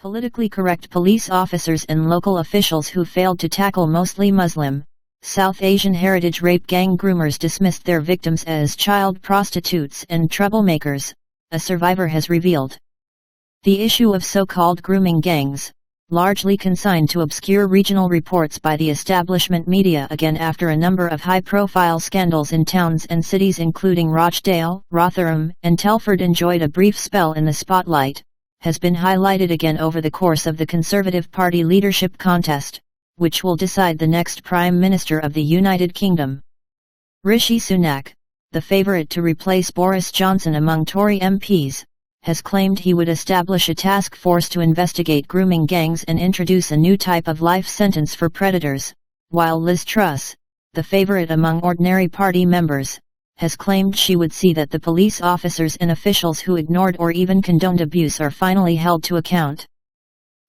Politically correct police officers and local officials who failed to tackle mostly Muslim, South Asian heritage rape gang groomers dismissed their victims as child prostitutes and troublemakers, a survivor has revealed. The issue of so-called grooming gangs, largely consigned to obscure regional reports by the establishment media again after a number of high-profile scandals in towns and cities including Rochdale, Rotherham, and Telford enjoyed a brief spell in the spotlight, has been highlighted again over the course of the Conservative Party leadership contest, which will decide the next Prime Minister of the United Kingdom. Rishi Sunak, the favourite to replace Boris Johnson among Tory MPs, has claimed he would establish a task force to investigate grooming gangs and introduce a new type of life sentence for predators, while Liz Truss, the favourite among ordinary party members, has claimed she would see that the police officers and officials who ignored or even condoned abuse are finally held to account.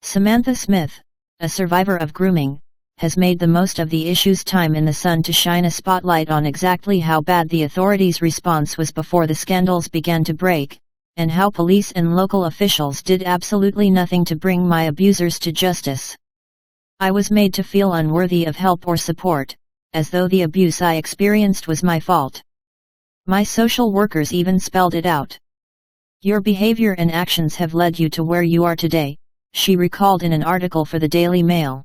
Samantha Smith, a survivor of grooming, has made the most of the issue's time in the sun to shine a spotlight on exactly how bad the authorities' response was before the scandals began to break, and how police and local officials did absolutely nothing to bring my abusers to justice. I was made to feel unworthy of help or support, as though the abuse I experienced was my fault. My social workers even spelled it out. Your behavior and actions have led you to where you are today, she recalled in an article for the Daily Mail.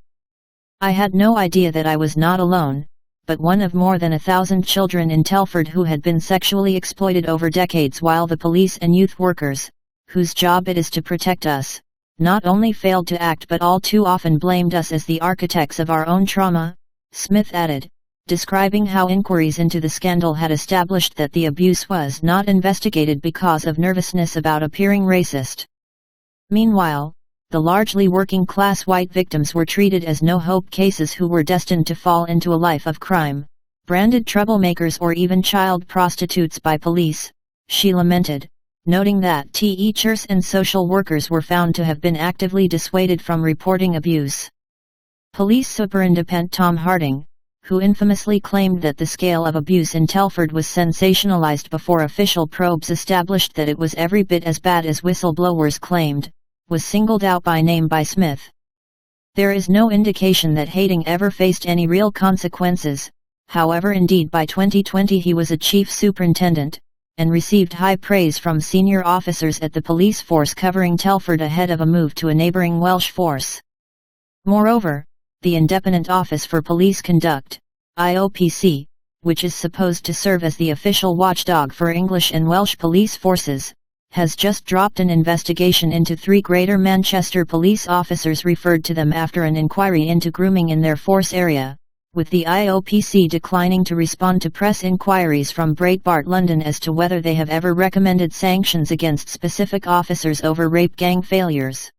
I had no idea that I was not alone, but one of more than 1,000 children in Telford who had been sexually exploited over decades, while the police and youth workers, whose job it is to protect us, not only failed to act but all too often blamed us as the architects of our own trauma, Smith added, describing how inquiries into the scandal had established that the abuse was not investigated because of nervousness about appearing racist. Meanwhile, the largely working-class white victims were treated as no-hope cases who were destined to fall into a life of crime, branded troublemakers or even child prostitutes by police, she lamented, noting that teachers and social workers were found to have been actively dissuaded from reporting abuse. Police Superintendent Tom Harding, who infamously claimed that the scale of abuse in Telford was sensationalized before official probes established that it was every bit as bad as whistleblowers claimed, was singled out by name by Smith. There is no indication that hating ever faced any real consequences, however indeed by 2020 he was a chief superintendent, and received high praise from senior officers at the police force covering Telford ahead of a move to a neighbouring Welsh force. Moreover, the Independent Office for Police Conduct, IOPC, which is supposed to serve as the official watchdog for English and Welsh police forces, has just dropped an investigation into 3 Greater Manchester police officers referred to them after an inquiry into grooming in their force area, with the IOPC declining to respond to press inquiries from Breitbart London as to whether they have ever recommended sanctions against specific officers over rape gang failures.